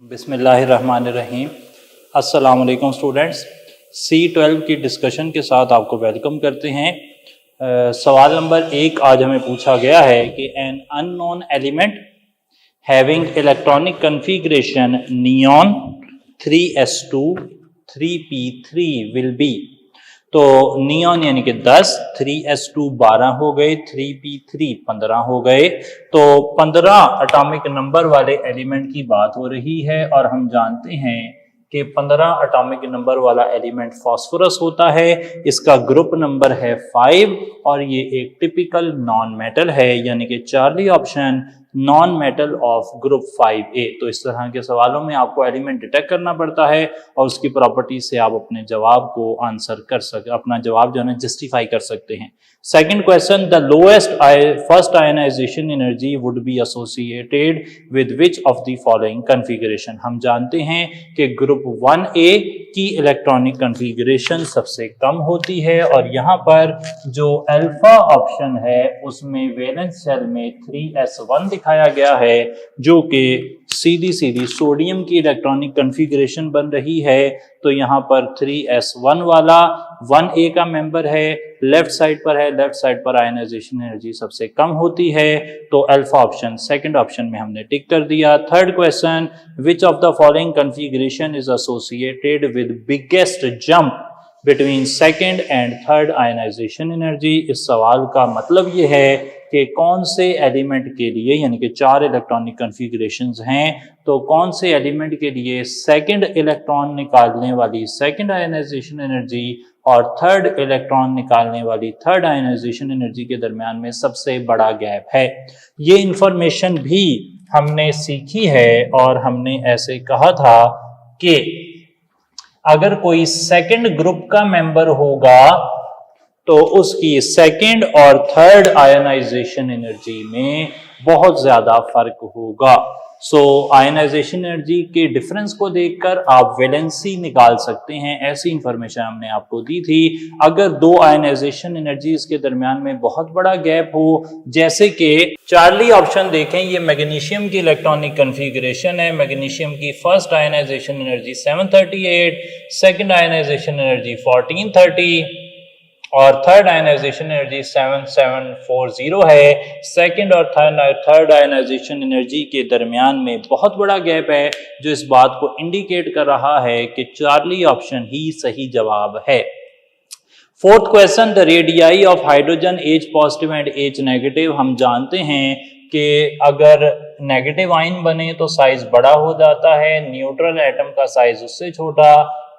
बिस्मिल्लाहिर्रहमानिर्रहीम। अस्सलाम वालेकुम स्टूडेंट्स, C12 की डिस्कशन के साथ आपको वेलकम करते हैं। सवाल नंबर 1 आज हमें पूछा गया है कि an unknown element having electronic configuration neon 3s2 3p3 will be. तो नियॉन यानी कि 10, 3s2 12 हो गए, 3p3 15 हो गए। तो 15 एटॉमिक नंबर वाले एलिमेंट की बात हो रही है और हम जानते हैं कि 15 एटॉमिक नंबर वाला एलिमेंट फास्फोरस होता है। इसका ग्रुप नंबर है 5 और ये एक टिपिकल नॉन मेटल है, यानी कि Charlie option non metal of group 5A। तो इस तरह के सवालों में आपको एलिमेंट डिटेक्ट करना पड़ता है और उसकी प्रॉपर्टी से आप अपने जवाब को आंसर कर सकते, अपना जवाब जो है जस्टिफाई कर सकते हैं। Second question, the lowest first ionization energy would be associated with which of the following configuration. हम जानते हैं कि ग्रुप 1A की इलेक्ट्रॉनिक कन्फिगरेशन सबसे कम होती है और यहाँ पर जो अल्फा ऑप्शन है उसमें वैलेंस शेल में 3s1 दिखाया गया है, जो कि सीधी सोडियम की इलेक्ट्रॉनिक कन्फिगरेशन बन रही है। तो यहाँ पर 3s1 वाला 1A का मेंबर है, लेफ्ट साइड पर है, लेफ्ट साइड पर आयनाइजेशन एनर्जी सबसे कम होती है। तो अल्फा ऑप्शन सेकंड ऑप्शन में हमने टिक कर दिया। Third question, which of the following configuration is associated with biggest jump between second and third ionization energy. इस सवाल का मतलब ये है कि कौन से एलिमेंट के लिए, यानी कि 4 इलेक्ट्रॉनिक कन्फिगरेशंस हैं, तो कौन से एलिमेंट के लिए सेकंड इलेक्ट्रॉन निकालने वाली सेकंड आयनाइजेशन एनर्जी और थर्ड इलेक्ट्रॉन निकालने वाली थर्ड आयनाइजेशन एनर्जी के दरमियान में सबसे बड़ा गैप है। ये इंफॉर्मेशन भी हमने सीखी है और हमने ऐसे कहा था कि अगर कोई सेकंड ग्रुप का मेंबर होगा तो उसकी सेकंड और थर्ड आयनाइजेशन एनर्जी में बहुत ज्यादा फर्क होगा। सो आयनाइजेशन एनर्जी के डिफरेंस को देखकर आप वैलेंसी निकाल सकते हैं। ऐसी इंफॉर्मेशन हमने आपको दी थी। अगर 2 आयनाइजेशन एनर्जीज के दरमियान में बहुत बड़ा गैप हो, जैसे कि चार्ली ऑप्शन देखें, ये मैग्नीशियम की इलेक्ट्रॉनिक कन्फिगरेशन है। मैग्नीशियम की first ionization energy 738, second ionization energy 1430 और थर्ड आयनाइजेशन एनर्जी 7740 है। सेकंड और थर्ड आयनाइजेशन एनर्जी के दरमियान में बहुत बड़ा गैप है, जो इस बात को इंडिकेट कर रहा है कि चार्ली ऑप्शन ही सही जवाब है। Fourth question, the radii of hydrogen H positive and H negative. हम जानते हैं कि अगर नेगेटिव आयन बने तो साइज बड़ा हो जाता है, न्यूट्रल एटम का साइज उससे छोटा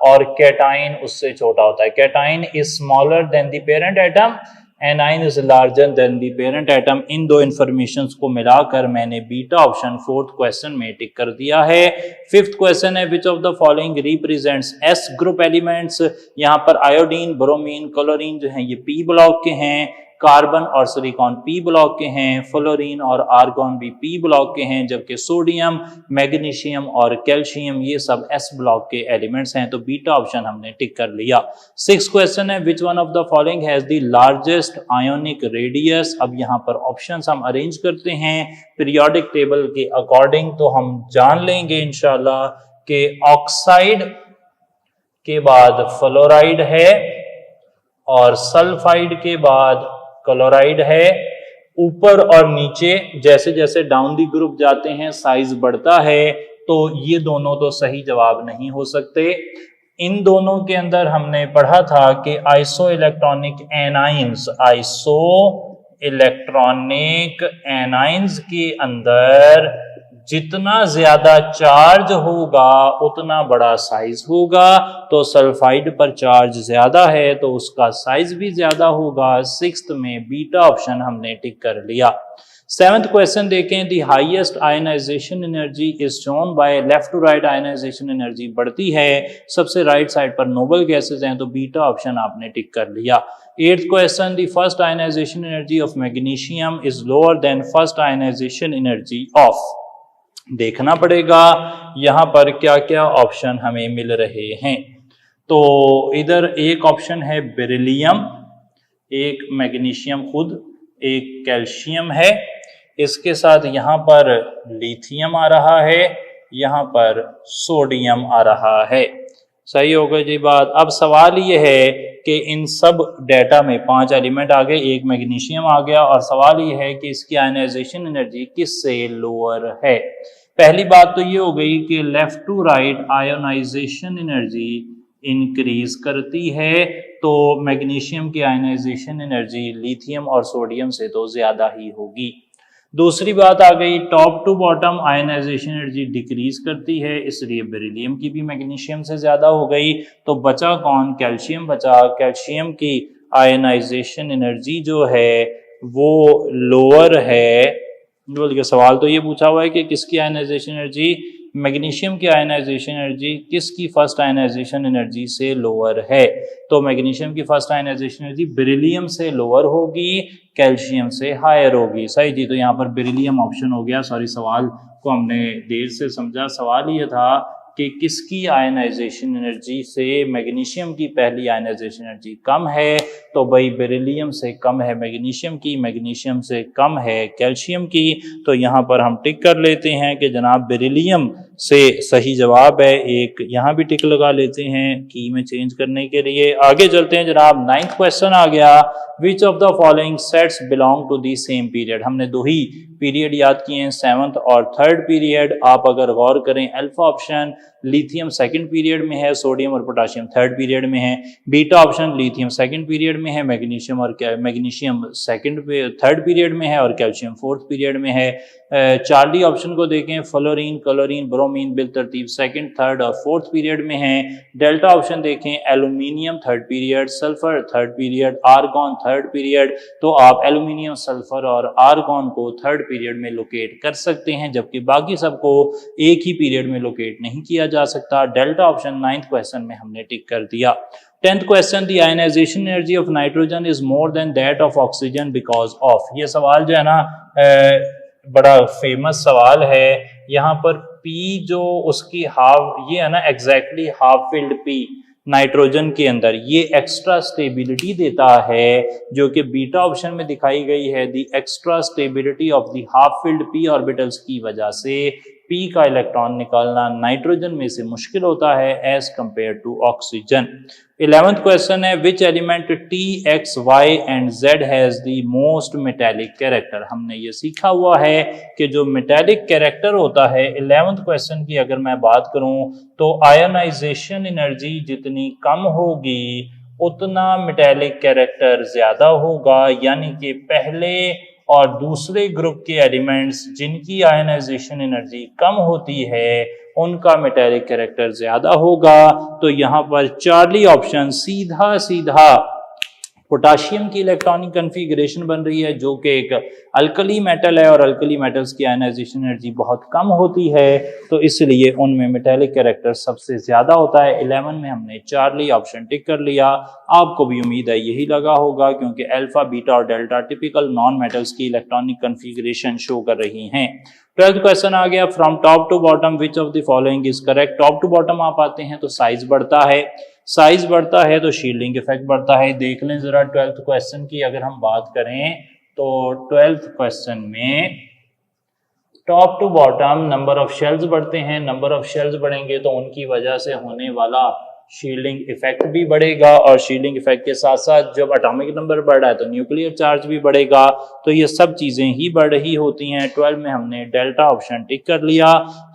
और कैटाइन उससे छोटा होता है। Cation is smaller than the parent atom, anion is larger than the parent atom. इन दो इंफॉर्मेशंस को मिलाकर मैंने बीटा ऑप्शन फोर्थ क्वेश्चन में टिक कर दिया है। फिफ्थ क्वेश्चन है, विच of the following represents S group elements. यहाँ पर आयोडीन, ब्रोमीन, क्लोरीन जो हैं ये P ब्लॉक के हैं, कार्बन और सिलिकॉन P ब्लॉक के हैं, फ्लोरीन और आर्गॉन भी P ब्लॉक के हैं, जबकि सोडियम, मैग्नीशियम और कैल्शियम ये सब S ब्लॉक के एलिमेंट्स हैं। तो बीटा ऑप्शन हमने टिक कर लिया। सिक्स क्वेश्चन है, which one of the following has the largest ionic radius. अब यहाँ पर ऑप्शंस हम अरेंज करते हैं पीरियोडिक टेबल के अकॉर्डिंग, तो हम जान लेंगे इंशाल्लाह कि ऑक्साइड के बाद फ्लोराइड है और सल्फाइड के बाद क्लोराइड है। ऊपर और नीचे जैसे जैसे डाउन दी ग्रुप जाते हैं साइज बढ़ता है, तो ये दोनों तो सही जवाब नहीं हो सकते। इन दोनों के अंदर हमने पढ़ा था कि आइसो इलेक्ट्रॉनिक एनाइंस के अंदर जितना ज्यादा चार्ज होगा उतना बड़ा साइज होगा। तो सल्फाइड पर चार्ज ज्यादा है तो उसका साइज भी ज्यादा होगा। सिक्स्थ में बीटा ऑप्शन हमने टिक कर लिया। सेवेंथ क्वेश्चन देखें, the highest ionization energy is shown by left to right. Ionization energy बढ़ती है, सबसे राइट साइड पर नोबल गैसेज हैं, तो बीटा ऑप्शन आपने टिक कर लिया। Eighth question, the first ionization energy of magnesium is lower than first ionization energy of. देखना पड़ेगा यहां पर क्या क्या ऑप्शन हमें मिल रहे हैं। तो इधर एक ऑप्शन है बेरिलियम, एक मैग्नीशियम खुद, एक कैल्शियम है, इसके साथ यहाँ पर लिथियम आ रहा है, यहाँ पर सोडियम आ रहा है। सही हो गई जी बात। अब सवाल ये है कि इन सब डेटा में 5 एलिमेंट आ गए, एक मैग्नीशियम आ गया, और सवाल ये है कि इसकी आयनाइजेशन एनर्जी किससे लोअर है। पहली बात तो ये हो गई कि left to right ionization energy increase करती है, तो मैग्नीशियम की आयनाइजेशन एनर्जी लिथियम और सोडियम से तो ज्यादा ही होगी। दूसरी बात आ गई, top to bottom ionization energy decrease करती है, इसलिए बेरिलियम की भी मैग्नीशियम से ज्यादा हो गई। तो बचा कौन? कैल्शियम बचा। कैल्शियम की आयनाइजेशन एनर्जी जो है वो लोअर है। बोलिए, सवाल तो ये पूछा हुआ है कि किसकी आयनाइजेशन एनर्जी, मैग्नीशियम की आयनाइजेशन एनर्जी किसकी फर्स्ट आयनाइजेशन एनर्जी से लोअर है। तो मैग्नीशियम की फर्स्ट आयनाइजेशन एनर्जी बेरिलियम से लोअर होगी, कैल्शियम से हायर होगी। सही जी, तो यहाँ पर बेरिलियम ऑप्शन हो गया। सॉरी, सवाल को हमने देर से समझा। सवाल ये था कि किसकी आयनाइजेशन एनर्जी से मैग्नीशियम की पहली आयनाइजेशन एनर्जी कम है, तो भाई बेरिलियम से कम है मैग्नीशियम की, मैग्नीशियम से कम है कैल्शियम की। तो यहाँ पर हम टिक कर लेते हैं कि जनाब बेरिलियम से सही जवाब है। एक यहाँ भी टिक लगा लेते हैं की में चेंज करने के लिए। आगे चलते हैं जनाब। 9th क्वेश्चन आ गया, which of the following sets belong to the same period. हमने 2 ही पीरियड याद किए हैं, 7th और 3rd पीरियड। आप अगर गौर करें, alpha option lithium 2nd period में है, सोडियम और पोटाशियम 3rd पीरियड में है। Beta option lithium 2nd period में है, मैग्नीशियम 3rd पीरियड में है, और कैल्शियम 4th पीरियड में है। चार्ली ऑप्शन को देखें, फ्लोरीन, क्लोरीन, ब्रोमीन बिल तरतीब 2nd, 3rd और 4th पीरियड में है। डेल्टा ऑप्शन देखें, aluminium 3rd period, sulphur 3rd period, argon 3rd period. तो आप एल्यूमिनियम, सल्फर और आर्गॉन को 3rd पीरियड में लोकेट कर सकते हैं, जबकि बाकी सबको एक ही पीरियड में लोकेट नहीं किया जा सकता। डेल्टा ऑप्शन 9th क्वेश्चन में हमने टिक कर दिया। 10th question, the ionization energy of nitrogen is more than that of oxygen because of. ये सवाल जो है ना बड़ा फेमस सवाल है। यहाँ पर P जो उसकी हाफ, ये है ना exactly half filled P nitrogen के अंदर, ये एक्स्ट्रा स्टेबिलिटी देता है, जो कि बीटा ऑप्शन में दिखाई गई है। दी extra stability of the half filled P orbitals की वजह से P का इलेक्ट्रॉन निकालना नाइट्रोजन में से मुश्किल होता है as compare to oxygen. 11th question है, which element T, X, Y and Z has the most metallic character. हमने ये सीखा हुआ है कि जो मेटेलिक कैरेक्टर होता है, 11th क्वेश्चन की अगर मैं बात करूं तो आयोनाइजेशन एनर्जी जितनी कम होगी उतना मेटेलिक कैरेक्टर ज्यादा होगा, यानी कि पहले और दूसरे ग्रुप के एलिमेंट्स जिनकी आयनाइजेशन एनर्जी कम होती है उनका मेटेलिक कैरेक्टर ज्यादा होगा। तो यहाँ पर चार्ली ऑप्शन सीधा सीधा पोटाशियम की इलेक्ट्रॉनिक कन्फिगरेशन बन रही है, जो कि एक अल्कली मेटल है और अल्कली मेटल्स की आयनाइजेशन एनर्जी बहुत कम होती है, तो इसलिए उनमें मेटेलिक कैरेक्टर सबसे ज्यादा होता है। 11 में हमने चार्ली ऑप्शन टिक कर लिया। आपको भी उम्मीद है यही लगा होगा, क्योंकि अल्फा, बीटा और डेल्टा टिपिकल नॉन मेटल्स की इलेक्ट्रॉनिक कन्फिगरेशन शो कर रही हैं। 12th क्वेश्चन आ गया, from top to bottom which of the following is correct. Top to bottom आप आते हैं तो साइज बढ़ता है, साइज बढ़ता है तो शील्डिंग इफेक्ट बढ़ता है। देख लें जरा 12th क्वेश्चन की अगर हम बात करें तो 12th क्वेश्चन में top to bottom number of shells बढ़ते हैं। नंबर ऑफ शेल्स बढ़ेंगे तो उनकी वजह से होने वाला शील्डिंग इफेक्ट भी बढ़ेगा, और शील्डिंग इफेक्ट के साथ साथ जब एटॉमिक नंबर बढ़ रहा है तो न्यूक्लियर चार्ज भी बढ़ेगा। तो ये सब चीजें ही बढ़ रही होती हैं। 12 में हमने डेल्टा ऑप्शन टिक कर लिया।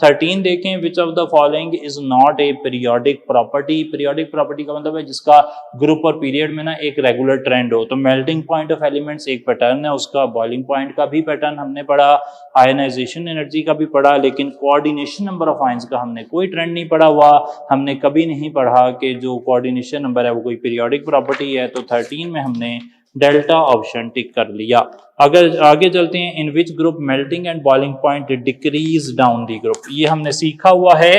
13 देखें, विच of the following is not a periodic property. Periodic property का मतलब है जिसका ग्रुप और पीरियड में ना एक रेगुलर ट्रेंड हो। तो मेल्टिंग पॉइंट ऑफ एलिमेंट्स एक पैटर्न है उसका, बॉइलिंग पॉइंट का भी पैटर्न हमने पढ़ा, आयनाइजेशन एनर्जी का भी पढ़ा, लेकिन कोऑर्डिनेशन नंबर ऑफ आयंस का हमने कोई ट्रेंड नहीं पढ़ा हुआ। हमने कभी नहीं पढ़ा कि जो कोऑर्डिनेशन नंबर है वो कोई पीरियोडिक प्रॉपर्टी है। तो 13 में हमने डेल्टा ऑप्शन टिक कर लिया। अगर आगे चलते हैं, in which group melting and boiling point decrease down the group. ये हमने सीखा हुआ है।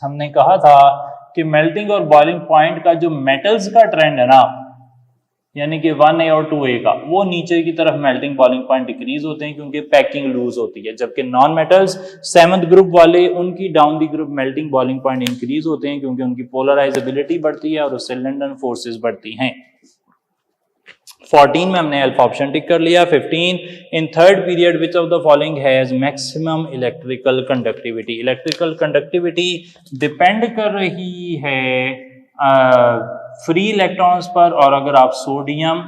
हमने कहा था कि मेल्टिंग और बॉइलिंग पॉइंट का जो मेटल्स का ट्रेंड है ना, यानी कि 1A और 2A का, वो नीचे की तरफ मेल्टिंग बॉइलिंग पॉइंट डिक्रीज होते हैं क्योंकि पैकिंग लूज होती है, जबकि नॉन मेटल्स 7th ग्रुप वाले उनकी down the group melting boiling point increase होते हैं क्योंकि उनकी पोलराइजेबिलिटी बढ़ती है और उससे लंडन फोर्सेस बढ़ती हैं। 14 में हमने अल्फा ऑप्शन टिक कर लिया। 15 in third period which of the following has maximum electrical conductivity. Electrical conductivity depend कर रही है फ्री इलेक्ट्रॉन्स पर, और अगर आप सोडियम,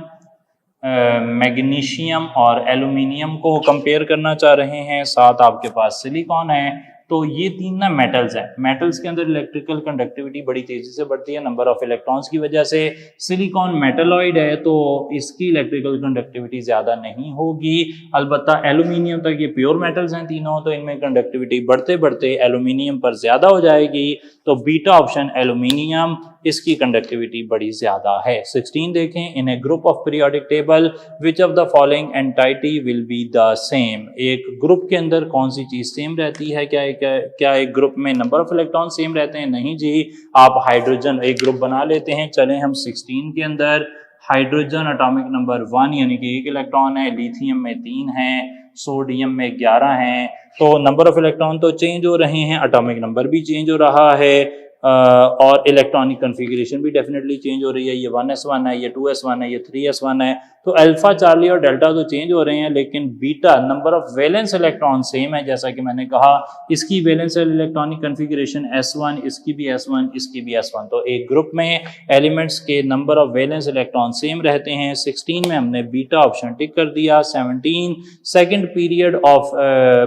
मैग्नीशियम और एल्यूमिनियम को कंपेयर करना चाह रहे हैं, साथ आपके पास सिलिकॉन है, तो ये तीन ना मेटल्स हैं। मेटल्स के अंदर इलेक्ट्रिकल कंडक्टिविटी बड़ी तेजी से बढ़ती है नंबर ऑफ इलेक्ट्रॉन्स की वजह से। सिलिकॉन मेटलॉइड है तो इसकी इलेक्ट्रिकल कंडक्टिविटी ज्यादा नहीं होगी। अलबत्ता एल्यूमिनियम तक, ये प्योर मेटल्स हैं तीनों, तो इनमें कंडक्टिविटी बढ़ते बढ़ते एल्यूमिनियम पर ज्यादा हो जाएगी। तो बीटा ऑप्शन एल्यूमिनियम, इसकी कंडक्टिविटी बड़ी ज्यादा है। 16 देखें, in a group of periodic table which of the following entity will be the same. एक ग्रुप के अंदर कौन सी चीज सेम रहती है? क्या एक ग्रुप में नंबर ऑफ इलेक्ट्रॉन सेम रहते हैं? नहीं जी। आप हाइड्रोजन एक ग्रुप बना लेते हैं। चलें हम 16 के अंदर, हाइड्रोजन एटॉमिक नंबर 1 यानी कि 1 इलेक्ट्रॉन है, लिथियम में 3 है, सोडियम में 11 हैं। तो नंबर ऑफ इलेक्ट्रॉन तो चेंज हो रहे हैं, एटॉमिक नंबर भी चेंज हो रहा है, और इलेक्ट्रॉनिक कन्फिगरेशन भी डेफिनेटली चेंज हो रही है। ये 1s1 है, ये 2s1 है, ये 3s1 है। तो अल्फा, चार्ली और डेल्टा तो चेंज हो रहे हैं, लेकिन beta number of valence electron same है। जैसा कि मैंने कहा, इसकी वैलेंस इलेक्ट्रॉनिक कन्फिगरेशन s1, इसकी भी s1, इसकी भी s1। तो एक ग्रुप में एलिमेंट्स के number of valence electron same रहते हैं। 16 में हमने बीटा ऑप्शन टिक कर दिया। 17 second period of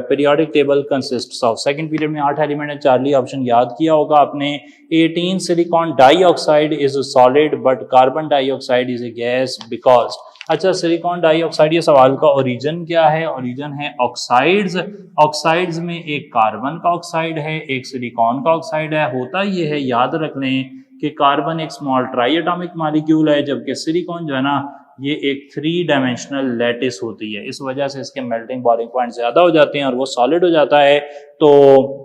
periodic table consists of, second period में 8 एलिमेंट है, चार्ली ऑप्शन याद किया होगा आपने। 18 silicon dioxide is a solid but carbon dioxide is a gas because. अच्छा, सिलिकॉन डाइऑक्साइड, ये सवाल का ओरिजिन क्या है? ओरिजिन है ऑक्साइड्स। ऑक्साइड्स में एक कार्बन का ऑक्साइड है, एक सिलिकॉन का ऑक्साइड है। होता ये है, याद रख लें कि कार्बन एक स्मॉल ट्राई एटॉमिक मॉलिक्यूल है, जबकि सिलिकॉन जो है ना, ये एक 3 डायमेंशनल लैटिस होती है। इस वजह से इसके मेल्टिंग बॉइलिंग पॉइंट ज्यादा हो जाते हैं और वो सॉलिड हो जाता है। तो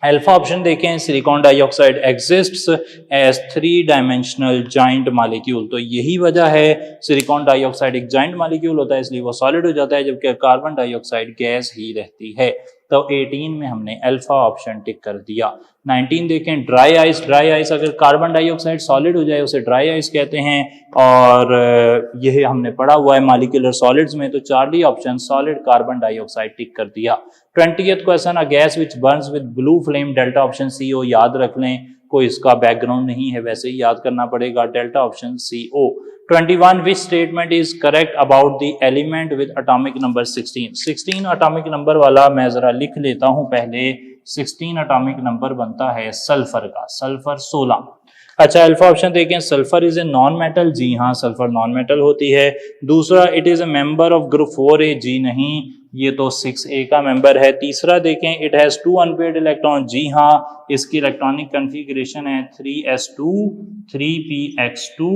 अल्फा ऑप्शन देखें, silicon dioxide exists as 3 dimensional giant molecule. तो यही वजह है, सिलिकॉन डाइऑक्साइड एक जाइंट मॉलिक्यूल होता है, इसलिए वो सॉलिड हो जाता है, जबकि कार्बन डाइऑक्साइड गैस ही रहती है। तो 18 में हमने अल्फा ऑप्शन टिक कर दिया। 19 देखें, ड्राई आइस। ड्राई आइस, अगर कार्बन डाइऑक्साइड सॉलिड हो जाए उसे ड्राई आइस कहते हैं, और यह हमने पढ़ा हुआ है मॉलिक्यूलर सॉलिड्स में। तो charlie option solid carbon dioxide tick कर दिया। 20th question, a gas which burns with blue flame, delta option CO। याद रख लें, कोई इसका बैकग्राउंड नहीं है, वैसे ही याद करना पड़ेगा, delta option CO। 21 which statement is correct about the element with atomic number 16। 16 atomic number वाला मैं जरा लिख लेता हूं पहले। 16 एटॉमिक नंबर बनता है सल्फर का, सल्फर 16। अच्छा, अल्फा ऑप्शन देखें, sulphur is a non metal. जी हाँ, सल्फर नॉन मेटल होती है। दूसरा, it is a member of group 4A। जी नहीं, ये तो 6A का मेंबर है। तीसरा देखें, इट हैज 2 अनपेयर्ड इलेक्ट्रॉन। जी हाँ, इसकी इलेक्ट्रॉनिक कन्फिगरेशन है 3s2, 3px2,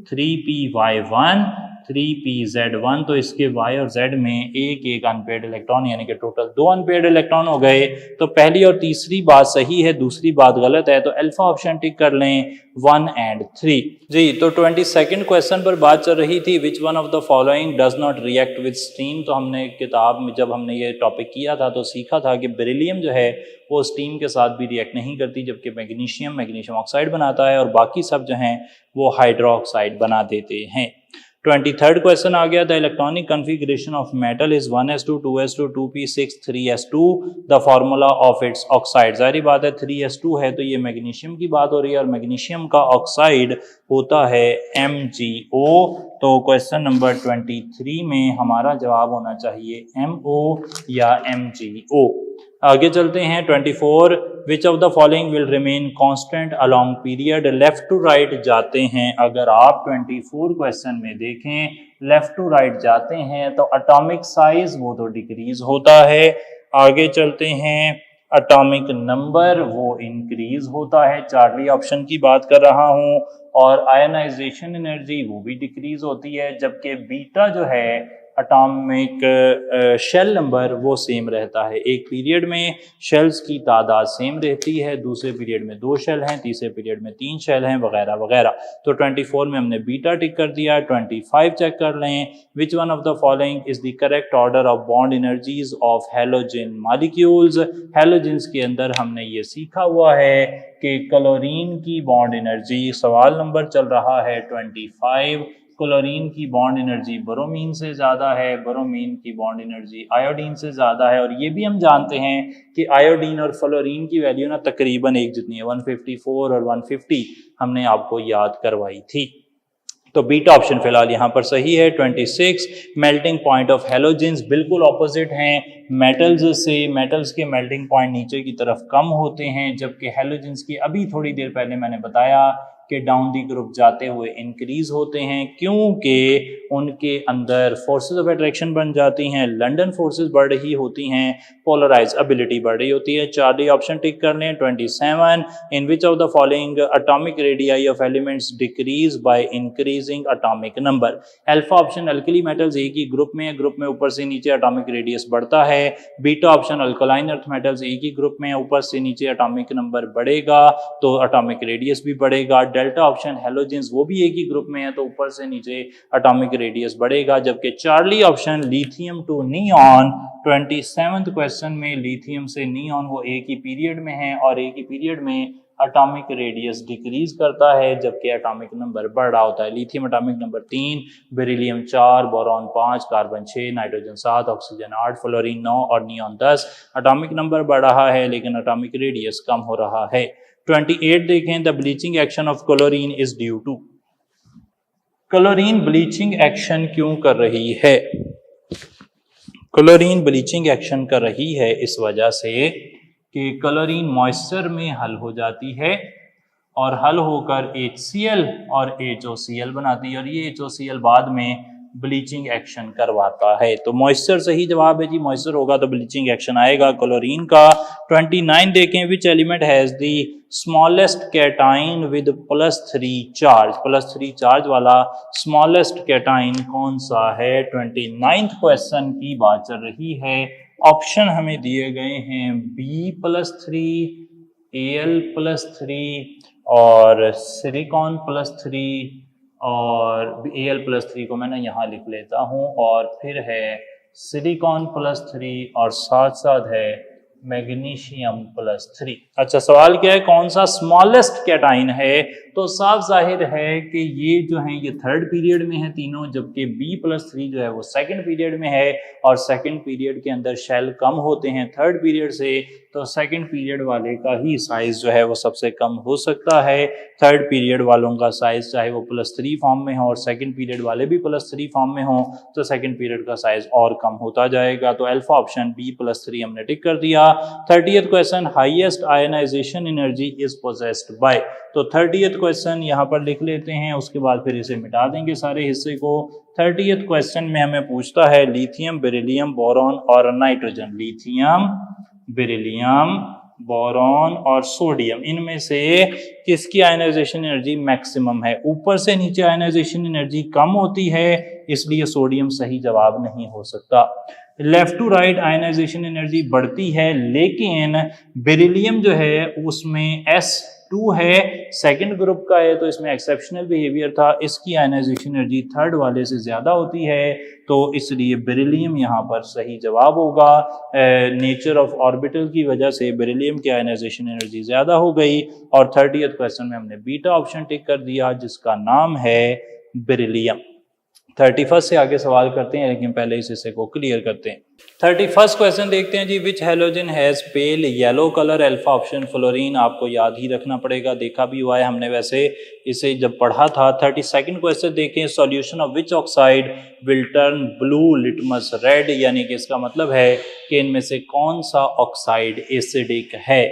3py1, 3pz1। तो इसके y और z में एक अनपेयर्ड इलेक्ट्रॉन, यानी कि टोटल 2 अनपेयर्ड इलेक्ट्रॉन हो गए। तो पहली और तीसरी बात सही है, दूसरी बात गलत है। तो अल्फा ऑप्शन टिक कर लें 1 और 3। जी, तो 22nd क्वेश्चन पर बात चल रही थी, which one of the following does not react with steam. तो हमने किताब में जब हमने ये टॉपिक किया था तो सीखा था कि बेरिलियम जो है वो स्टीम के साथ भी रिएक्ट नहीं करती, जबकि मैग्नीशियम ऑक्साइड बनाता है, और बाकी सब जो हैं वो हाइड्रोक्साइड बना देते हैं। 23rd क्वेश्चन आ गया, the electronic configuration of metal is 1s2, 2s2, 2p6, 3s2, the formula of its oxide. जाहिर बात है 3s2 है तो ये मैग्नीशियम की बात हो रही है, और मैग्नीशियम का ऑक्साइड होता है MgO। तो क्वेश्चन नंबर 23 में हमारा जवाब होना चाहिए MO या MgO। आगे चलते हैं। 24, which of the following will remain constant along period. Left to right जाते हैं, अगर आप 24 क्वेश्चन में देखें, लेफ्ट टू राइट जाते हैं तो एटॉमिक साइज वो तो डिक्रीज होता है। आगे चलते हैं, एटॉमिक नंबर वो इंक्रीज होता है, चार्ली ऑप्शन की बात कर रहा हूं, और आयनाइजेशन एनर्जी वो भी डिक्रीज होती है, जबकि बीटा जो है एटॉमिक शेल नंबर वो सेम रहता है। एक पीरियड में शेल्स की तादाद सेम रहती है, दूसरे पीरियड में 2 शेल हैं, तीसरे पीरियड में 3 शेल हैं, वगैरह वगैरह। तो 24 में हमने बीटा टिक कर दिया। 25 चेक कर लें, which one of the following is the correct order of bond energies of halogen molecules. Halogens के अंदर हमने ये सीखा हुआ है कि क्लोरीन की बॉन्ड एनर्जी, सवाल नंबर चल रहा है 25, क्लोरीन की बॉन्ड एनर्जी ब्रोमीन से ज़्यादा है, ब्रोमीन की बॉन्ड एनर्जी आयोडीन से ज़्यादा है। और ये भी हम जानते हैं कि आयोडीन और फ्लोरीन की वैल्यू ना तकरीबन एक जितनी है, 154 और 150 हमने आपको याद करवाई थी। तो बीटा ऑप्शन फिलहाल यहाँ पर सही है। 26 मेल्टिंग पॉइंट ऑफ हेलोजेंस बिल्कुल ऑपोजिट हैं मेटल्स से। मेटल्स के मेल्टिंग पॉइंट नीचे की तरफ कम होते हैं, जबकि हेलोजेंस की अभी थोड़ी देर पहले मैंने बताया कि डाउन दी ग्रुप जाते हुए इंक्रीज होते हैं, क्योंकि उनके अंदर फोर्सेस ऑफ अट्रैक्शन बन जाती हैं, लंडन फोर्सेस बढ़ रही होती हैं, पोलराइज एबिलिटी बढ़ रही होती है। चार्ली ऑप्शन टिक कर लें। 27 in which of the following atomic radii of elements decrease by increasing atomic number. Alpha option alkali metals एक ही ग्रुप में है, ग्रुप में ऊपर से नीचे एटॉमिक रेडियस बढ़ता है। Beta option alkaline earth metals एक ही ग्रुप में है, ऊपर से नीचे एटॉमिक नंबर बढ़ेगा तो एटॉमिक रेडियस भी बढ़ेगा। डेल्टा ऑप्शन हेलोजेंस वो भी एक ही ग्रुप में है, तो ऊपर से नीचे एटॉमिक रेडियस बढ़ेगा। जबकि Charlie option lithium to neon 27th question में लिथियम से नियॉन वो एक ही पीरियड में है और एक ही पीरियड में एटॉमिक रेडियस डिक्रीज करता है, जबकि एटॉमिक नंबर बढ़ रहा होता है। Lithium atomic number 3, beryllium 4, boron 5, carbon 6, nitrogen 7, oxygen 8, fluorine 9 और नियॉन 10। एटॉमिक नंबर बढ़ रहा है लेकिन एटॉमिक रेडियस कम हो रहा है। 28 देखें। The bleaching action of chlorine is due to. Chlorine bleaching action क्यों कर रही है? क्लोरीन ब्लीचिंग एक्शन कर रही है इस वजह से कि क्लोरीन मॉइस्चर में हल हो जाती है और हल होकर HCl और HOCl बनाती है, और ये HOCl बाद में ब्लीचिंग एक्शन करवाता है। तो मॉइस्चर सही जवाब है जी, मॉइस्चर होगा तो ब्लीचिंग एक्शन आएगा क्लोरीन का। 29 देखें। Which element has the smallest cation with +3 charge. +3 charge वाला स्मॉलेस्ट कैटाइन कौन सा है? 29th क्वेश्चन की बात चल रही है। ऑप्शन हमें दिए गए हैं B+3, Al+3 और सिलिकॉन +3, और Al+3 को मैंने यहाँ लिख लेता हूँ, और फिर है सिलिकॉन +3 और साथ साथ है मैग्नीशियम +3। अच्छा, सवाल क्या है? कौन सा स्मॉलेस्ट कैटाइन है? तो साफ जाहिर है कि ये जो है ये थर्ड पीरियड में है तीनों, जबकि B+3 जो है वो सेकंड पीरियड में है, और सेकंड पीरियड के अंदर शेल कम होते हैं थर्ड पीरियड से, तो सेकंड पीरियड वाले का ही साइज जो है वो सबसे कम हो सकता है। थर्ड पीरियड वालों का साइज चाहे वो +3 फॉर्म में हो और सेकंड पीरियड वाले भी +3 फॉर्म में हो, तो सेकंड पीरियड का साइज और कम होता जाएगा। तो अल्फा ऑप्शन B+3 हमने टिक कर दिया। 30th question. Highest ionization energy is possessed by. तो 30th क्वेश्चन यहाँ पर लिख लेते हैं, उसके बाद फिर इसे मिटा देंगे सारे हिस्से को। 30th क्वेश्चन में हमें पूछता है लिथियम, बेरिलियम, बोरॉन और नाइट्रोजन। लिथियम, बेरिलियम, बोरॉन और सोडियम, इनमें से किसकी आयनाइजेशन एनर्जी मैक्सिमम है? ऊपर से नीचे आयनाइजेशन एनर्जी कम होती है, इसलिए सोडियम सही जवाब नहीं हो सकता। Left to right ionization energy बढ़ती है, लेकिन बेरिलियम जो है उसमें S2 है, सेकंड ग्रुप का है, तो इसमें एक्सेप्शनल बिहेवियर था, इसकी आयनाइजेशन एनर्जी थर्ड वाले से ज्यादा होती है, तो इसलिए बेरिलियम यहाँ पर सही जवाब होगा। नेचर ऑफ ऑर्बिटल की वजह से बेरिलियम की आयनाइजेशन एनर्जी ज्यादा हो गई, और 30th क्वेश्चन में हमने बीटा ऑप्शन टिक कर दिया जिसका नाम है बेरिलियम। 31 से आगे सवाल करते हैं, लेकिन पहले इस हिस्से को क्लियर करते हैं। 31st क्वेश्चन देखते हैं जी। Which halogen has pale yellow colour? Alpha option fluorine, आपको याद ही रखना पड़ेगा, देखा भी हुआ है हमने वैसे इसे जब पढ़ा था। 32nd क्वेश्चन देखें। Solution of which oxide will turn blue litmus red, यानी कि इसका मतलब है कि इनमें से कौन सा ऑक्साइड एसिडिक है?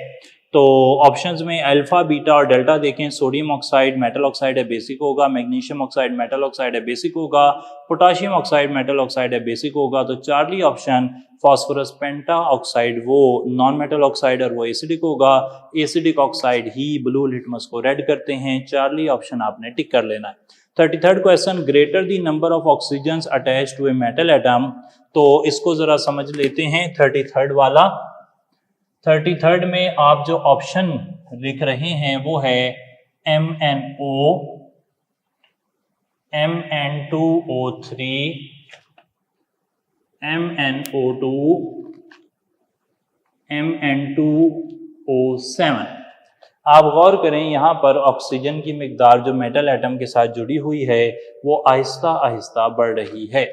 तो ऑप्शंस में अल्फा, बीटा और डेल्टा देखें। सोडियम ऑक्साइड मेटल ऑक्साइड है, बेसिक होगा। मैग्नीशियम ऑक्साइड मेटल ऑक्साइड है, बेसिक होगा। पोटाशियम ऑक्साइड मेटल ऑक्साइड है, बेसिक होगा। तो चार्ली ऑप्शन फास्फोरस पेंटा ऑक्साइड वो नॉन मेटल ऑक्साइड और वो एसिडिक होगा। एसिडिक ऑक्साइड ही ब्लू लिटमस को रेड करते हैं। चार्ली ऑप्शन आपने टिक कर लेना है। 33rd question. Greater the number of oxygen attach to a metal atom. तो इसको जरा समझ लेते हैं। 33rd वाला, 33rd में आप जो ऑप्शन लिख रहे हैं वो है MnO, Mn2O3, MnO2, Mn2O7। आप गौर करें यहाँ पर ऑक्सीजन की मिकदार जो मेटल एटम के साथ जुड़ी हुई है वो आहिस्ता आहिस्ता बढ़ रही है।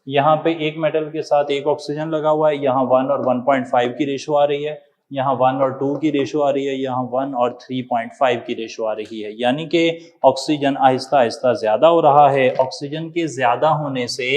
यहाँ पे एक मेटल के साथ एक ऑक्सीजन लगा हुआ है, यहाँ 1 और 1.5 की रेशो आ रही है, यहाँ 1 और 2 की रेशो आ रही है, यहाँ 1 और 3.5 की रेशो आ रही है। यानी कि ऑक्सीजन आहिस्ता आहिस्ता ज्यादा हो रहा है। ऑक्सीजन के ज्यादा होने से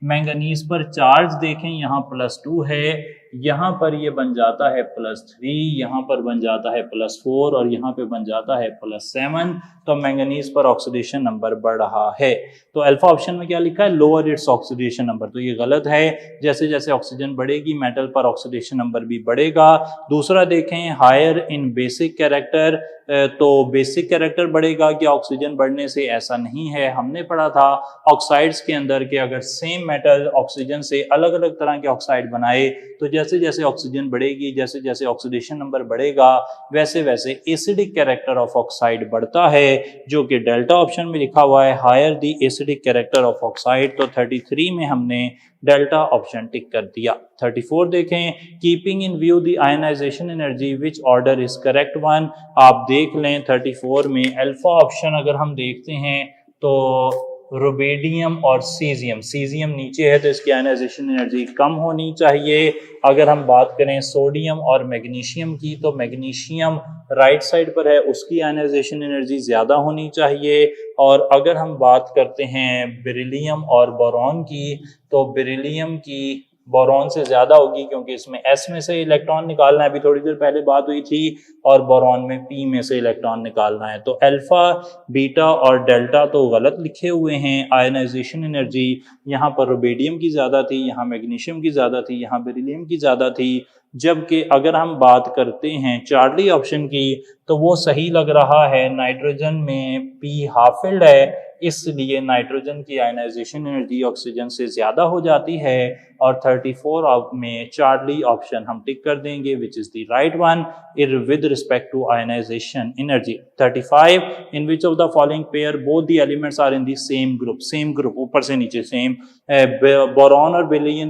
मैंगनीज पर चार्ज देखें, यहाँ +2 है, यहाँ पर ये बन जाता है +3, यहाँ पर बन जाता है +4 और यहाँ पे बन जाता है +7। तो मैंगनीज पर ऑक्सीडेशन नंबर बढ़ रहा है। तो अल्फा ऑप्शन में क्या लिखा है, लोअर इट्स ऑक्सीडेशन नंबर, तो ये गलत है। जैसे जैसे ऑक्सीजन बढ़ेगी मेटल पर ऑक्सीडेशन नंबर भी बढ़ेगा। दूसरा देखें, हायर इन बेसिक कैरेक्टर, तो बेसिक कैरेक्टर बढ़ेगा क्या ऑक्सीजन बढ़ने से, ऐसा नहीं है। हमने पढ़ा था ऑक्साइड्स के अंदर कि अगर सेम मेटल ऑक्सीजन से अलग अलग तरह के ऑक्साइड बनाए तो जैसे जैसे ऑक्सीजन बढ़ेगी, जैसे जैसे ऑक्सीडेशन नंबर बढ़ेगा, वैसे वैसे एसिडिक कैरेक्टर ऑफ ऑक्साइड बढ़ता है, जो कि डेल्टा ऑप्शन में लिखा हुआ है, higher the acidic character of oxide. तो 33 में हमने डेल्टा ऑप्शन टिक कर दिया। 34 देखें, keeping in view the ionization energy which order is correct one. आप देख लें 34 में अल्फा ऑप्शन अगर हम देखते हैं तो रुबेडियम और सीजियम, सीजियम नीचे है तो इसकी आयनाइजेशन एनर्जी कम होनी चाहिए। अगर हम बात करें सोडियम और मैग्नीशियम की, तो मैग्नीशियम राइट साइड पर है, उसकी आयनाइजेशन एनर्जी ज़्यादा होनी चाहिए। और अगर हम बात करते हैं बेरिलियम और बोरॉन की, तो बेरिलियम की बोरॉन से ज़्यादा होगी, क्योंकि इसमें S में से इलेक्ट्रॉन निकालना है, अभी थोड़ी देर पहले बात हुई थी, और बोरॉन में P में से इलेक्ट्रॉन निकालना है। तो अल्फा, बीटा और डेल्टा तो गलत लिखे हुए हैं। आयनाइजेशन एनर्जी यहाँ पर रुबेडियम की ज़्यादा थी, यहाँ मैग्नीशियम की ज़्यादा थी, यहाँ बेरिलियम की ज़्यादा थी। जबकि अगर हम बात करते हैं चार्ली ऑप्शन की, तो वो सही लग रहा है। नाइट्रोजन में P हाफ फिल्ड है, इसलिए नाइट्रोजन की आयनाइजेशन एनर्जी ऑक्सीजन से ज़्यादा हो जाती है। और 34 में चार्ली ऑप्शन हम टिक कर देंगे, which is the right one with respect to ionization energy. 35, in which of the following pair both the elements are in the same group, same group ऊपर से नीचे सेम। बोरॉन और beryllium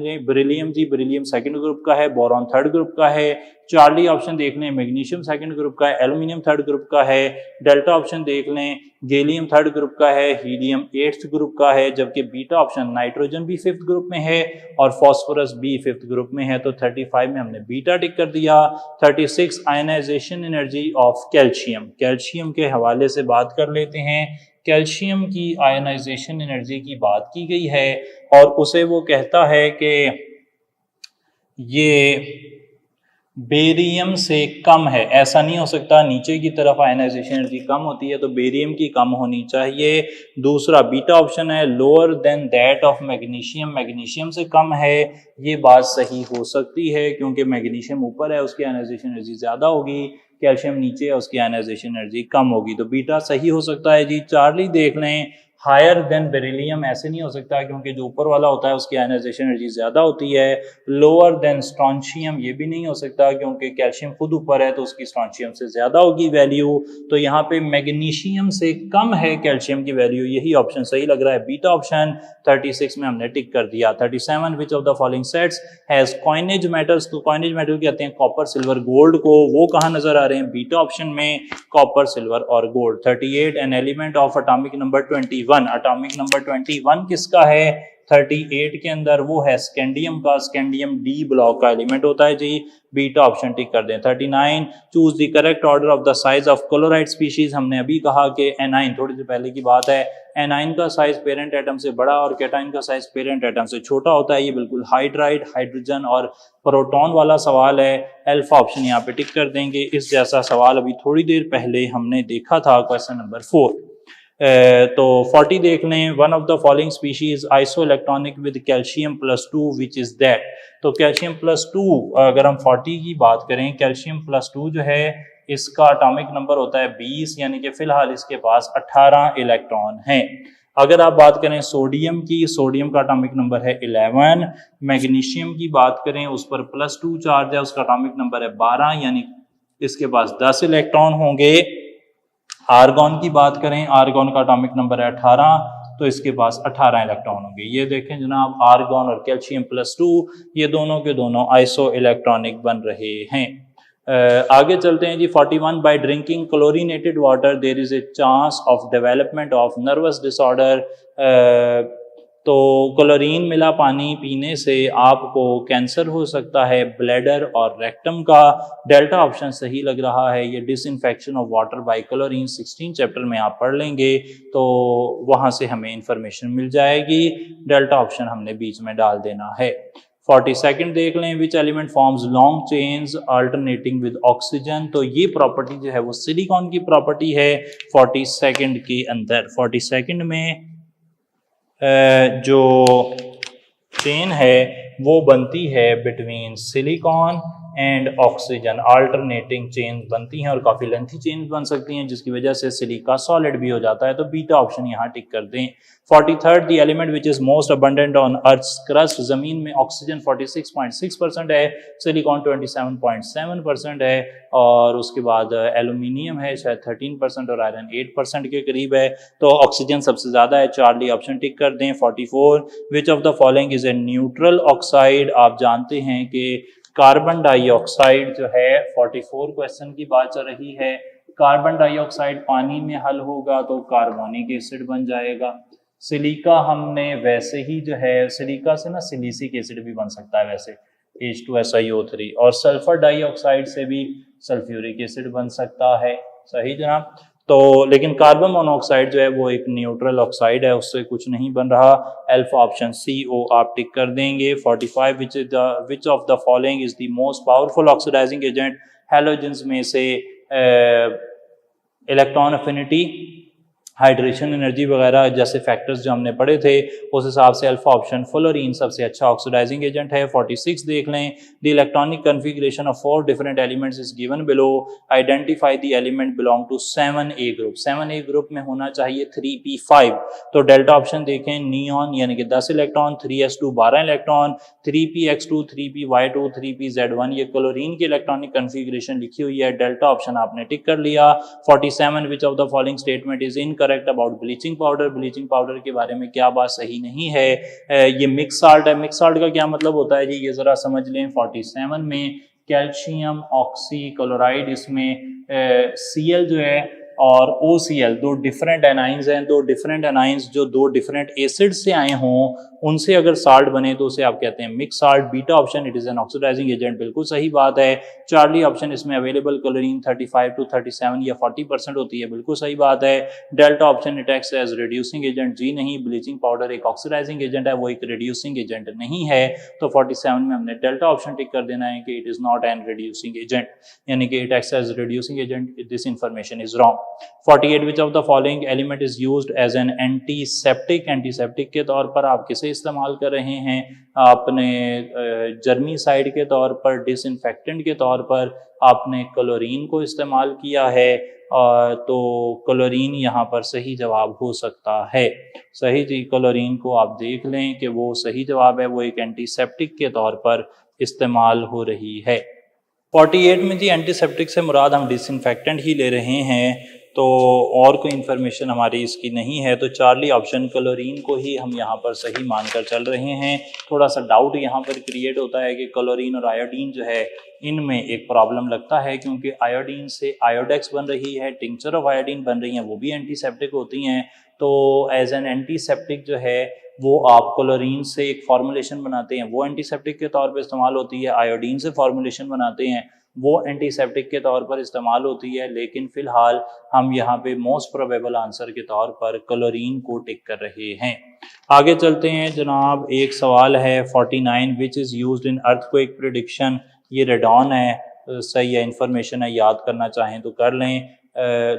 जी, beryllium second group का है, boron third group का है। Charlie option देख लें, मैग्नीशियम सेकंड ग्रुप का है, एल्यूमिनियम थर्ड ग्रुप का है। डेल्टा ऑप्शन देख लें, गैलियम थर्ड ग्रुप का है, हीलियम 8th ग्रुप का है। जबकि बीटा ऑप्शन नाइट्रोजन भी 5th ग्रुप में है और फास्फोरस भी 5th ग्रुप में है। तो 35 में हमने बीटा टिक कर दिया। 36, ionization energy of calcium, calcium के हवाले से बात कर लेते हैं। कैल्शियम की आयनाइजेशन एनर्जी की बात की गई है और उसे वो कहता है कि ये बेरियम से कम है। ऐसा नहीं हो सकता, नीचे की तरफ आयनाइजेशन एनर्जी कम होती है तो बेरियम की कम होनी चाहिए। दूसरा बीटा ऑप्शन है, lower than that of magnesium, magnesium से कम है। ये बात सही हो सकती है क्योंकि मैग्नीशियम ऊपर है, उसकी आयनाइजेशन एनर्जी ज़्यादा होगी, कैल्शियम नीचे है, उसकी आयनाइजेशन एनर्जी कम होगी। तो बीटा सही हो सकता है जी। चार्ली देख लें, हायर देन बेरिलियम ऐसे नहीं हो सकता क्योंकि जो ऊपर वाला होता है उसकी आयनाइजेशन एनर्जी ज़्यादा होती है। लोअर देन स्ट्रॉन्शियम ये भी नहीं हो सकता क्योंकि कैल्शियम खुद ऊपर है तो उसकी स्ट्रॉन्शियम से ज़्यादा होगी वैल्यू। तो यहाँ पे मैग्नीशियम से कम है कैल्शियम की वैल्यू, यही ऑप्शन सही लग रहा है, बीटा ऑप्शन। 36 में हमने टिक कर दिया। 37, विच of the following sets has coinage metals, तो कॉइनेज मेटल कहते हैं कॉपर सिल्वर गोल्ड को, वो कहाँ नजर आ रहे हैं, बीटा ऑप्शन में, कॉपर सिल्वर और gold. 38, an element of atomic number 21, atomic number 21 किसका है, 38 के अंदर वो है स्कैंडियम का, स्कैंडियम डी ब्लॉक का एलिमेंट होता है जी, बीटा ऑप्शन टिक कर दें। 39, choose the correct order of the size of chloride species, हमने अभी कहा कि एनाइन, थोड़ी देर पहले की बात है, एनाइन का साइज पेरेंट एटम से बड़ा और कैटाइन का साइज पेरेंट एटम से छोटा होता है। ये बिल्कुल हाइड्राइड, हाइड्रोजन और प्रोटॉन वाला सवाल है, अल्फा ऑप्शन यहाँ पे टिक कर देंगे। इस जैसा सवाल अभी थोड़ी देर पहले हमने देखा था, क्वेश्चन नंबर 4। तो 40 देख लें, one of the following species iso electronic with calcium +2 which is that. तो कैल्शियम +2, अगर हम 40 की बात करें, कैल्शियम +2 जो है इसका एटॉमिक नंबर होता है 20, यानी कि फिलहाल इसके पास 18 इलेक्ट्रॉन हैं। अगर आप बात करें सोडियम की, सोडियम का एटॉमिक नंबर है 11। मैग्नीशियम की बात करें, उस पर +2 चार्ज है, उसका एटॉमिक नंबर है 12, यानी इसके पास 10 इलेक्ट्रॉन होंगे। आर्गॉन की बात करें, आर्गॉन का एटॉमिक नंबर है 18, तो इसके पास 18 इलेक्ट्रॉन होंगे। ये देखें जनाब, आर्गॉन और कैल्शियम +2 ये दोनों के दोनों आइसो इलेक्ट्रॉनिक बन रहे हैं। आगे चलते हैं जी 41 by drinking chlorinated water there is a chance of development of nervous disorder. तो क्लोरीन मिला पानी पीने से आपको कैंसर हो सकता है ब्लैडर और रेक्टम का। डेल्टा ऑप्शन सही लग रहा है। ये disinfection of water by chlorine 16 chapter में आप पढ़ लेंगे तो वहां से हमें इंफॉर्मेशन मिल जाएगी। डेल्टा ऑप्शन हमने बीच में डाल देना है। 42nd देख लें, which element forms long chains alternating with oxygen. तो ये प्रॉपर्टी जो है वो सिलिकॉन की प्रॉपर्टी है 42nd के अंदर। 42nd में जो चेन है वो बनती है between silicon and oxygen. Alternating chain बनती हैं और काफ़ी लेंथी चेन बन सकती हैं जिसकी वजह से सिलिका सॉलिड भी हो जाता है। तो बीटा ऑप्शन यहाँ टिक कर दें। 43rd the element which is most abundant on earth crust. जमीन में ऑक्सीजन 46.6% है, सिलिकॉन 27.7% है और उसके बाद एल्यूमिनियम है शायद 13% और आयरन 8% के करीब है। तो ऑक्सीजन सबसे ज़्यादा है। चार्ली ऑप्शन टिक कर दें। 44 विच of the following is a neutral oxide. आप जानते हैं कि कार्बन डाइऑक्साइड जो है 44 क्वेश्चन की बात चल रही है। कार्बन डाइऑक्साइड पानी में हल होगा तो कार्बोनिक एसिड बन जाएगा। सिलिका हमने वैसे ही जो है सिलिका से ना सिलिसिक एसिड भी बन सकता है वैसे H2SiO3 और सल्फर डाइऑक्साइड से भी सल्फ्यूरिक एसिड बन सकता है। सही जनाब। तो लेकिन कार्बन मोनोऑक्साइड जो है वो एक न्यूट्रल ऑक्साइड है, उससे कुछ नहीं बन रहा। अल्फा ऑप्शन CO आप टिक कर देंगे। 45 which of the following is the most powerful oxidizing agent. Halogens में से इलेक्ट्रॉन अफिनिटी, हाइड्रेशन एनर्जी वगैरह जैसे फैक्टर्स जो हमने पढ़े थे उस हिसाब से अल्फा ऑप्शन फ्लोरीन सबसे अच्छा ऑक्सीडाइजिंग एजेंट है। 46 देख लें, the electronic configuration of 4 different elements is given below. Identify the element belong to 7A ग्रुप। 7A ग्रुप में होना चाहिए 3p5। तो डेल्टा ऑप्शन देखें, नियॉन यानी कि 10 electron, 3s2 12 electron, 3px2 3py2 3pz1 ये क्लोरीन की इलेक्ट्रॉनिक कन्फिगरेशन लिखी हुई है। डेल्टा ऑप्शन आपने टिक कर लिया। 47 विच of the following statement is incorrect about bleaching powder. Bleaching powder के बारे में क्या बात सही नहीं है। ये मिक्स साल्ट है। मिक्स साल्ट का क्या मतलब होता है जी, ये जरा समझ लें। 47 में कैल्शियम ऑक्सी क्लोराइड, इसमें Cl जो है और OCl दो डिफरेंट एनाइंस हैं। दो डिफरेंट एनाइंस जो दो डिफरेंट एसिड से आए हों उनसे अगर साल्ट बने तो उसे आप कहते हैं mix salt. Beta option it is an oxidizing agent, बिल्कुल सही बात है। चार्ली ऑप्शन इसमें अवेलेबल क्लोरीन 35 to 37 या 40% होती है, बिल्कुल सही बात है। Delta option it acts as reducing agent, जी नहीं। ब्लीचिंग पाउडर एक ऑक्सीडाइजिंग एजेंट है, वो एक रिड्यूसिंग एजेंट नहीं है। तो 47 में हमने डेल्टा ऑप्शन टिक कर देना है कि it is not an reducing agent, यानी कि it acts as reducing agent. This information is wrong. 48 which of the following element is used as an antiseptic. Antiseptic के तौर पर आप किसे इस्तेमाल कर रहे हैं? आपने जर्मीसाइड के तौर पर, डिसइंफेक्टेंट के तौर पर आपने क्लोरीन को इस्तेमाल किया है। तो क्लोरीन यहाँ पर सही जवाब हो सकता है। सही जी, क्लोरीन को आप देख लें कि वो सही जवाब है, वो एक एंटीसेप्टिक के तौर पर इस्तेमाल हो रही है। 48 में जी एंटीसेप्टिक से मुराद हम डिसइंफेक्टेंट ही ले रहे हैं, तो और कोई इन्फॉर्मेशन हमारी इसकी नहीं है। तो चार्ली ऑप्शन क्लोरीन को ही हम यहाँ पर सही मानकर चल रहे हैं। थोड़ा सा डाउट यहाँ पर क्रिएट होता है कि क्लोरीन और आयोडीन जो है इनमें एक प्रॉब्लम लगता है, क्योंकि आयोडीन से आयोडेक्स बन रही है, टिंक्चर ऑफ आयोडीन बन रही हैं, वो भी एंटीसेप्टिक होती हैं। तो एज एन एंटीसेप्टिक जो है वो आप क्लोरीन से एक फॉर्मुलेशन बनाते हैं, वो एंटीसेप्टिक के तौर पर इस्तेमाल होती है। आयोडीन से फॉर्मुलेशन बनाते हैं, वो एंटीसेप्टिक के तौर पर इस्तेमाल होती है। लेकिन फिलहाल हम यहाँ पे मोस्ट प्रोबेबल आंसर के तौर पर क्लोरीन को टिक कर रहे हैं। आगे चलते हैं जनाब। एक सवाल है 49 which is used in earthquake prediction. ये रेडॉन है, सही है, इंफॉर्मेशन है, याद करना चाहें तो कर लें।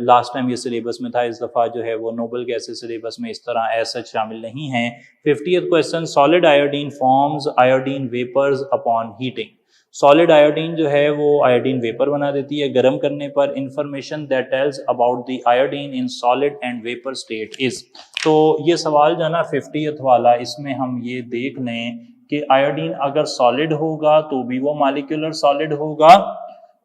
लास्ट टाइम ये सिलेबस में था, इस दफ़ा जो है वो नोबल गैसेस सिलेबस में इस तरह ऐसा शामिल नहीं है। 50th question, solid iodine forms iodine vapours upon heating. Solid iodine जो है वो आयोडीन वेपर बना देती है गर्म करने पर। Information that tells about the iodine in solid and vapour state is. तो ये सवाल जो है ना 50th वाला, इसमें हम ये देख लें कि आयोडीन अगर सॉलिड होगा तो भी वो मॉलिक्यूलर सॉलिड होगा,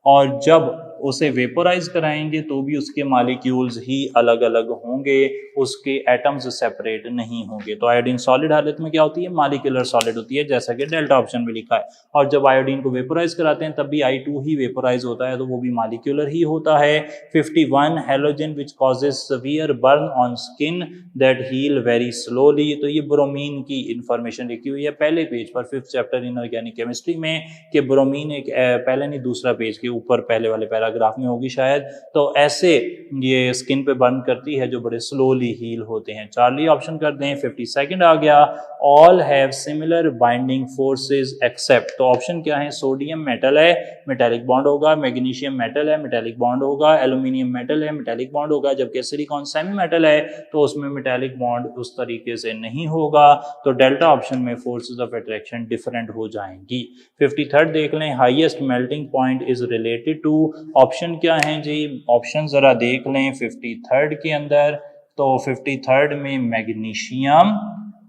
और जब उसे वेपोराइज कराएंगे तो भी उसके मालिक्यूल्स ही अलग अलग होंगे, उसके एटम्स सेपरेट नहीं होंगे। तो आयोडीन सॉलिड हालत में क्या होती है, मॉलिक्यूलर सॉलिड होती है, जैसा कि डेल्टा ऑप्शन में लिखा है। और जब आयोडीन को वेपोराइज कराते हैं तब भी I2 ही वेपोराइज होता है, तो वो भी मॉलिक्यूलर ही होता है। 51 halogen which causes severe burn on skin that heal very slowly. तो ये ब्रोमीन की इंफॉर्मेशन लिखी हुई है पहले पेज पर, 5th chapter in organic chemistry में, कि ब्रोमीन एक पहले नहीं दूसरा पेज के ऊपर पहले वाले पैराग्राफ में होगी शायद। तो ऐसे ये स्किन पे बर्न करती है जो बड़े स्लोली हील होते हैं। चार्ली ऑप्शन कर दें। 52nd आ गया, all have similar binding forces except. तो ऑप्शन क्या है, सोडियम मेटल है, मेटेलिक बॉन्ड होगा, मैग्नीशियम मेटल है, मेटेलिक बॉन्ड होगा, एल्यूमिनियम मेटल है, मेटेलिक बॉन्ड होगा, जबकि सिलिकॉन सेमी मेटल है तो उसमें मेटेलिक बॉन्ड उस तरीके से नहीं होगा। तो डेल्टा ऑप्शन में फोर्सेस ऑफ अट्रैक्शन डिफरेंट हो जाएंगी। 53rd देख लें, highest melting point is related to. Option क्या है जी, ऑप्शन जरा देख लें 53rd के अंदर। तो 53rd में मैग्नीशियम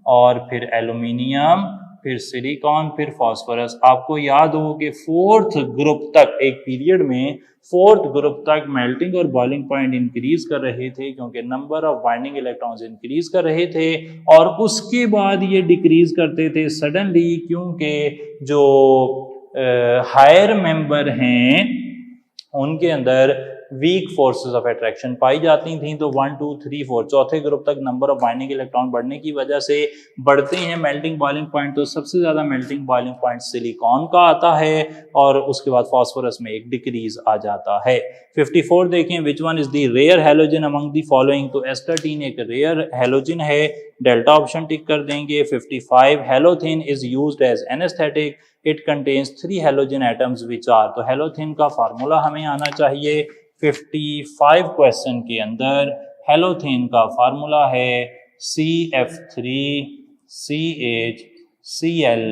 और फिर एल्यूमिनियम, फिर सिलिकॉन, फिर फास्फोरस। आपको याद हो कि 4th ग्रुप तक एक पीरियड में 4th ग्रुप तक मेल्टिंग और बॉइलिंग पॉइंट इंक्रीज कर रहे थे क्योंकि number of binding electrons increase कर रहे थे, और उसके बाद ये डिक्रीज करते थे सडनली, क्योंकि जो हायर मेंबर हैं उनके अंदर वीक फोर्सेस ऑफ अट्रैक्शन पाई जाती थी। तो 1 2 3 4 चौथे ग्रुप तक नंबर ऑफ बाइंडिंग इलेक्ट्रॉन बढ़ने की वजह से बढ़ते हैं मेल्टिंग बॉइलिंग पॉइंट। तो सबसे ज्यादा मेल्टिंग बॉइलिंग पॉइंट सिलिकॉन का आता है, और उसके बाद फास्फोरस में एक डिक्रीज आ जाता है। 54 देखें, which one is the rare halogen among the following. तो एस्टाटीन एक रेयर हैलोजन है, डेल्टा ऑप्शन टिक कर देंगे। 55 halothane is used as anaesthetic, it contains 3 halogen atoms which are. तो हैलोथिन का फार्मूला हमें आना चाहिए। 55 क्वेश्चन के अंदर हैलोथिन का फार्मूला है CF3CH Cl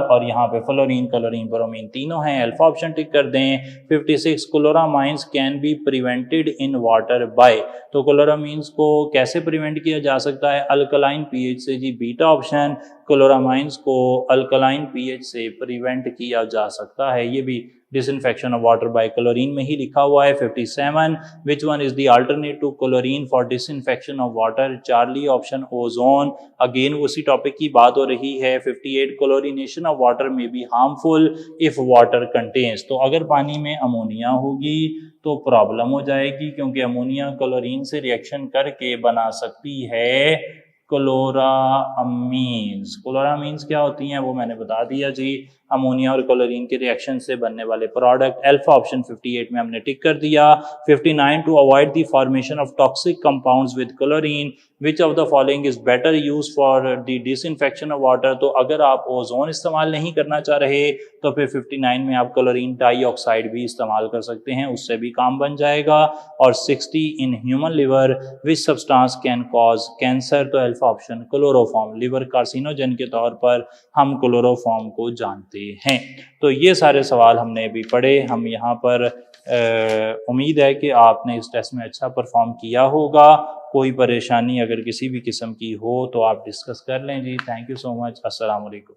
और यहाँ पे फ्लोरीन, क्लोरीन, ब्रोमीन तीनों हैं, अल्फा ऑप्शन टिक कर दें। 56 chloramines can be prevented in water bye. तो क्लोरामीन्स को कैसे प्रिवेंट किया जा सकता है, अल्कलाइन पीएच से जी, बीटा ऑप्शन। क्लोरामाइंस को अल्कलाइन पीएच से प्रिवेंट किया जा सकता है, ये भी disinfection of water by chlorine में ही लिखा हुआ है। 57 which one is the alternate to chlorine for disinfection of water. Charlie option ozone, again उसी टॉपिक की बात हो रही है। 58 क्लोरीनेशन ऑफ वाटर में be harmful if water contains. तो अगर पानी में अमोनिया होगी तो प्रॉब्लम हो जाएगी, क्योंकि अमोनिया क्लोरीन से रिएक्शन करके बना सकती है क्लोरामीन्स। क्लोरामीन्स क्या होती हैं वो मैंने बता दिया जी, अमोनिया और क्लोरीन के रिएक्शन से बनने वाले प्रोडक्ट। अल्फा ऑप्शन 58 में हमने टिक कर दिया। 59 to avoid the formation of toxic compounds with chlorine, which of the following is better use for the disinfection of water. तो अगर आप ओजोन इस्तेमाल नहीं करना चाह रहे तो फिर 59 में आप क्लोरीन डाइऑक्साइड भी इस्तेमाल कर सकते हैं, उससे भी काम बन जाएगा। और 60 in human liver which substance can cause cancer. तो alpha option chloroform, liver carcinogen के तौर पर हम क्लोरोफॉर्म को जानते हैं। तो ये सारे सवाल हमने अभी पढ़े। हम यहाँ पर उम्मीद है कि आपने इस टेस्ट में अच्छा परफॉर्म किया होगा। कोई परेशानी अगर किसी भी किस्म की हो तो आप डिस्कस कर लें जी। Thank you so much. अस्सलाम वालेकुम।